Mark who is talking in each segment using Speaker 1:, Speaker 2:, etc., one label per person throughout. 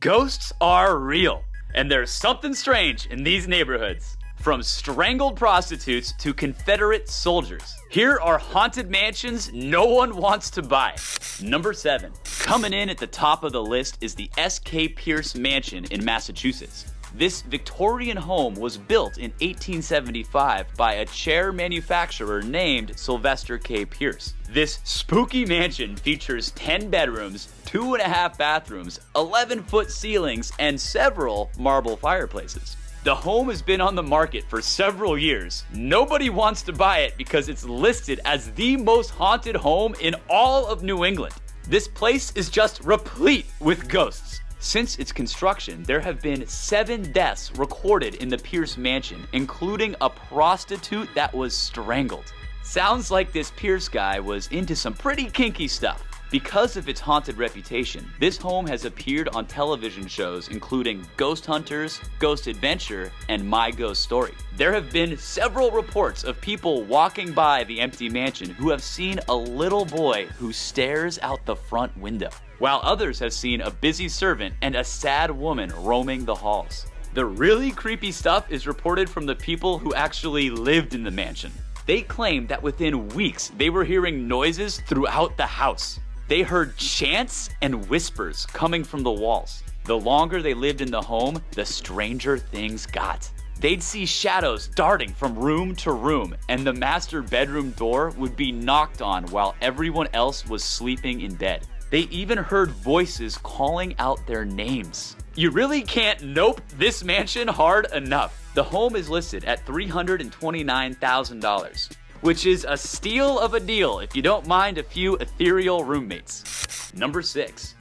Speaker 1: Ghosts are real, and there's something strange in these neighborhoods. From strangled prostitutes to Confederate soldiers. Here are haunted mansions no one wants to buy. Number 7. Coming in at the top of the list is the S.K Pierce mansion in Massachusetts. This Victorian home was built in 1875 by a chair manufacturer named Slyvester K. Pierce. This spooky mansion features 10 bedrooms, 2.5 bathrooms, 11-foot ceilings, and several marble fireplaces. The home has been on the market for several years. Nobody wants to buy it because it's listed as the most haunted home in all of New England. This place is just replete with ghosts. Since its construction, there have been 7 deaths recorded in the Pierce mansion, including a prostitute that was strangled. Sounds like this Pierce guy was into some pretty kinky stuff. Because of its haunted reputation, this home has appeared on television shows including Ghost Hunters, Ghost Adventure, and My Ghost Story. There have been several reports of people walking by the empty mansion who have seen a little boy who stares out the front window, while others have seen a busy servant and a sad woman roaming the halls. The really creepy stuff is reported from the people who actually lived in the mansion. They claim that within weeks they were hearing noises throughout the house. They heard chants and whispers coming from the walls. The longer they lived in the home, the stranger things got. They'd see shadows darting from room to room, and the master bedroom door would be knocked on while everyone else was sleeping in bed. They even heard voices calling out their names. You really can't nope this mansion hard enough. The home is listed at $329,000. Which is a steal of a deal if you don't mind a few ethereal roommates. Number 6.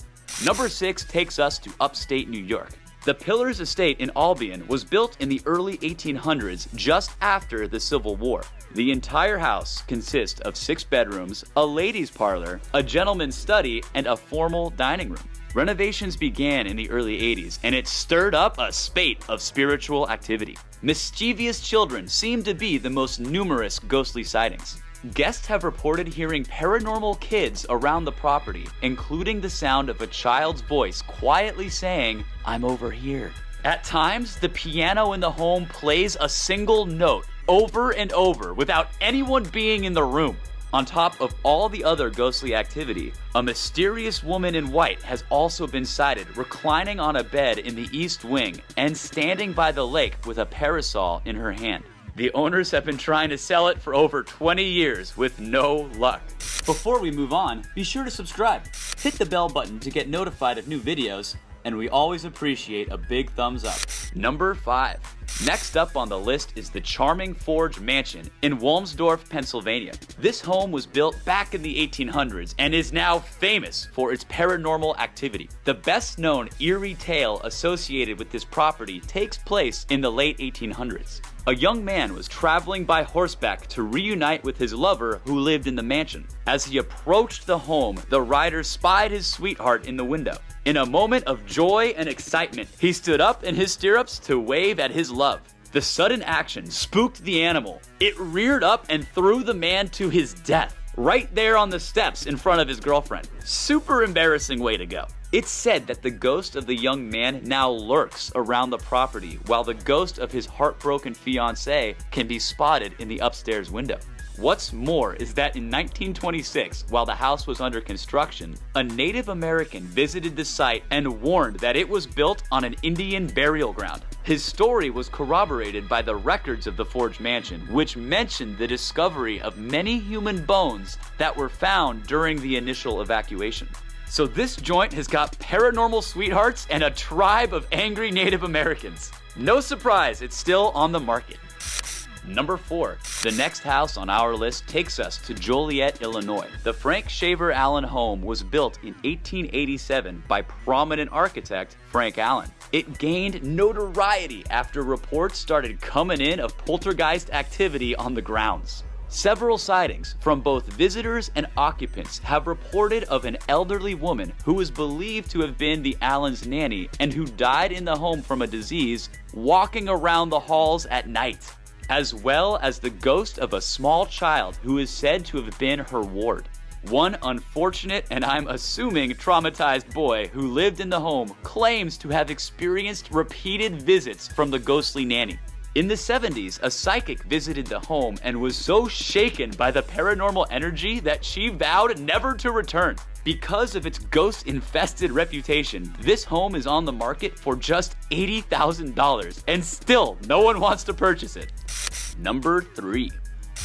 Speaker 1: Number 6 takes us to upstate New York. The Pillars Estate in Albion was built in the early 1800s just after the Civil War. The entire house consists of 6 bedrooms, a ladies' parlor, a gentleman's study, and a formal dining room. Renovations began in the early 80s, and it stirred up a spate of spiritual activity. Mischievous children seem to be the most numerous ghostly sightings. Guests have reported hearing paranormal kids around the property, including the sound of a child's voice quietly saying, "I'm over here." At times, the piano in the home plays a single note over and over without anyone being in the room. On top of all the other ghostly activity, a mysterious woman in white has also been sighted reclining on a bed in the east wing and standing by the lake with a parasol in her hand. The owners have been trying to sell it for over 20 years with no luck. Before we move on, be sure to subscribe. Hit the bell button to get notified of new videos, and we always appreciate a big thumbs up. Number 5. Next up on the list is the charming Forge Mansion in Wilmsdorf, Pennsylvania. This home was built back in the 1800s and is now famous for its paranormal activity. The best known eerie tale associated with this property takes place in the late 1800s. A young man was traveling by horseback to reunite with his lover who lived in the mansion. As he approached the home, the rider spied his sweetheart in the window. In a moment of joy and excitement, he stood up in his stirrups to wave at his love. The sudden action spooked the animal. It reared up and threw the man to his death, right there on the steps in front of his girlfriend. Super embarrassing way to go. It's said that the ghost of the young man now lurks around the property, while the ghost of his heartbroken fiancée can be spotted in the upstairs window. What's more is that in 1926, while the house was under construction, a Native American visited the site and warned that it was built on an Indian burial ground. His story was corroborated by the records of the Forge Mansion, which mentioned the discovery of many human bones that were found during the initial evacuation. So this joint has got paranormal sweethearts and a tribe of angry Native Americans. No surprise, it's still on the market. Number 4. The next house on our list takes us to Joliet, Illinois. The Frank Shaver Allen home was built in 1887 by prominent architect Frank Allen. It gained notoriety after reports started coming in of poltergeist activity on the grounds. Several sightings from both visitors and occupants have reported of an elderly woman who was believed to have been the Allens' nanny and who died in the home from a disease walking around the halls at night, as well as the ghost of a small child who is said to have been her ward. One unfortunate and I'm assuming traumatized boy who lived in the home claims to have experienced repeated visits from the ghostly nanny. In the 70s, a psychic visited the home and was so shaken by the paranormal energy that she vowed never to return. Because of its ghost-infested reputation, this home is on the market for just $80,000, and still no one wants to purchase it. Number 3.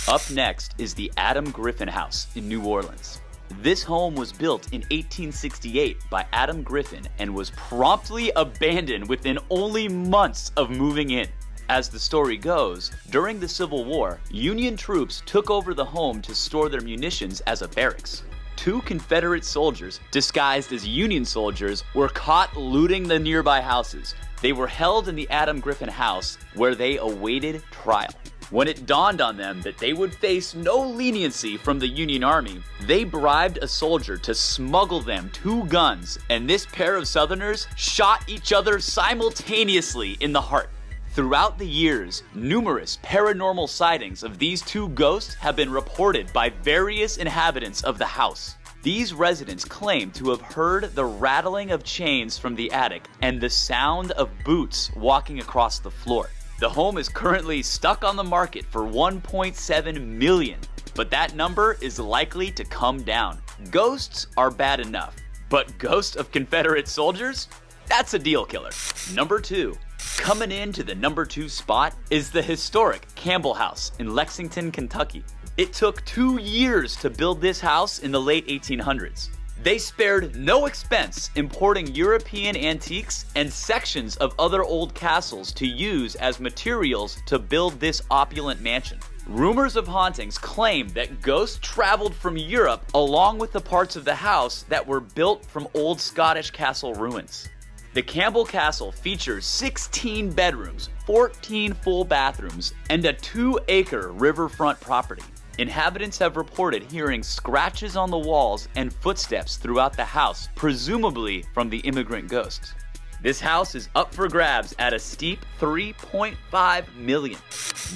Speaker 1: Up next is the Adam Griffin House in New Orleans. This home was built in 1868 by Adam Griffin and was promptly abandoned within only months of moving in. As the story goes, during the Civil War, Union troops took over the home to store their munitions as a barracks. 2 Confederate soldiers, disguised as Union soldiers, were caught looting the nearby houses. They were held in the Adam Griffin House, where they awaited trial. When it dawned on them that they would face no leniency from the Union Army, they bribed a soldier to smuggle them 2 guns, and this pair of Southerners shot each other simultaneously in the heart. Throughout the years, numerous paranormal sightings of these 2 ghosts have been reported by various inhabitants of the house. These residents claim to have heard the rattling of chains from the attic and the sound of boots walking across the floor. The home is currently stuck on the market for $1.7 million, but that number is likely to come down. Ghosts are bad enough, but ghosts of Confederate soldiers? That's a deal killer. Number 2. Coming into the number 2 spot is the historic Campbell House in Lexington, Kentucky. It took 2 years to build this house in the late 1800s. They spared no expense importing European antiques and sections of other old castles to use as materials to build this opulent mansion. Rumors of hauntings claim that ghosts traveled from Europe along with the parts of the house that were built from old Scottish castle ruins. The Campbell Castle features 16 bedrooms, 14 full bathrooms, and a 2-acre riverfront property. Inhabitants have reported hearing scratches on the walls and footsteps throughout the house, presumably from the immigrant ghosts. This house is up for grabs at a steep $3.5 million.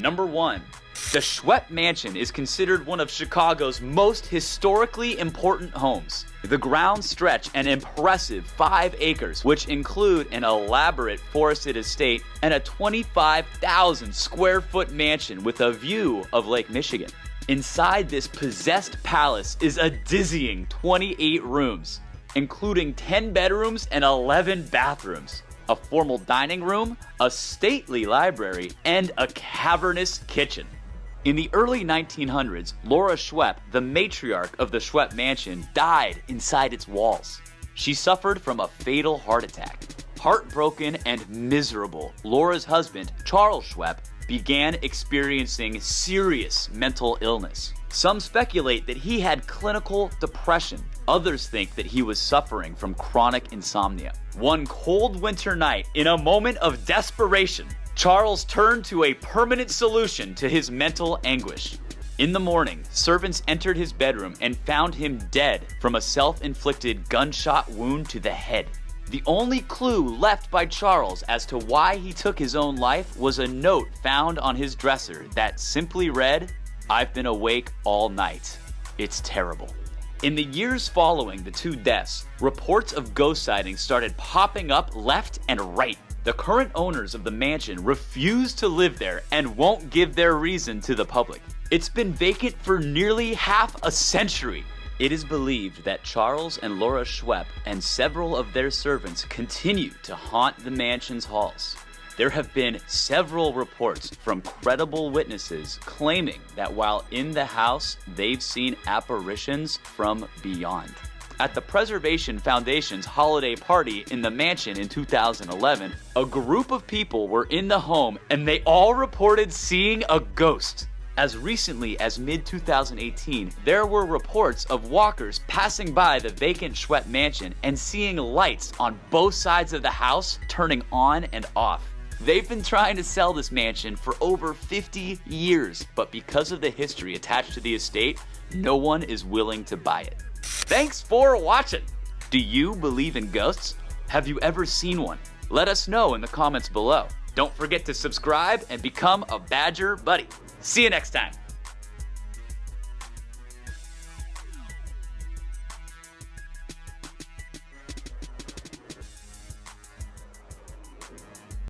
Speaker 1: Number 1. The SCHWEPPE Mansion is considered one of Chicago's most historically important homes. The grounds stretch an impressive 5 acres, which include an elaborate forested estate and a 25,000 square foot mansion with a view of Lake Michigan. Inside this possessed palace is a dizzying 28 rooms, including 10 bedrooms and 11 bathrooms, a formal dining room, a stately library, and a cavernous kitchen. In the early 1900s, Laura SCHWEPPE, the matriarch of the SCHWEPPE Mansion, died inside its walls. She suffered from a fatal heart attack. Heartbroken and miserable, Laura's husband, Charles SCHWEPPE, began experiencing serious mental illness. Some speculate that he had clinical depression. Others think that he was suffering from chronic insomnia. One cold winter night, in a moment of desperation, Charles turned to a permanent solution to his mental anguish. In the morning, servants entered his bedroom and found him dead from a self-inflicted gunshot wound to the head. The only clue left by Charles as to why he took his own life was a note found on his dresser that simply read, "I've been awake all night. It's terrible." In the years following the 2 deaths, reports of ghost sightings started popping up left and right. The current owners of the mansion refuse to live there and won't give their reason to the public. It's been vacant for nearly half a century. It is believed that Charles and Laura SCHWEPPE and several of their servants continue to haunt the mansion's halls. There have been several reports from credible witnesses claiming that while in the house, they've seen apparitions from beyond. At the Preservation Foundation's holiday party in the mansion in 2011, a group of people were in the home and they all reported seeing a ghost. As recently as mid-2018, there were reports of walkers passing by the vacant SCHWEPPE mansion and seeing lights on both sides of the house turning on and off. They've been trying to sell this mansion for over 50 years, but because of the history attached to the estate, no one is willing to buy it. Thanks for watching! Do you believe in ghosts? Have you ever seen one? Let us know in the comments below. Don't forget to subscribe and become a Badger Buddy. See you next time.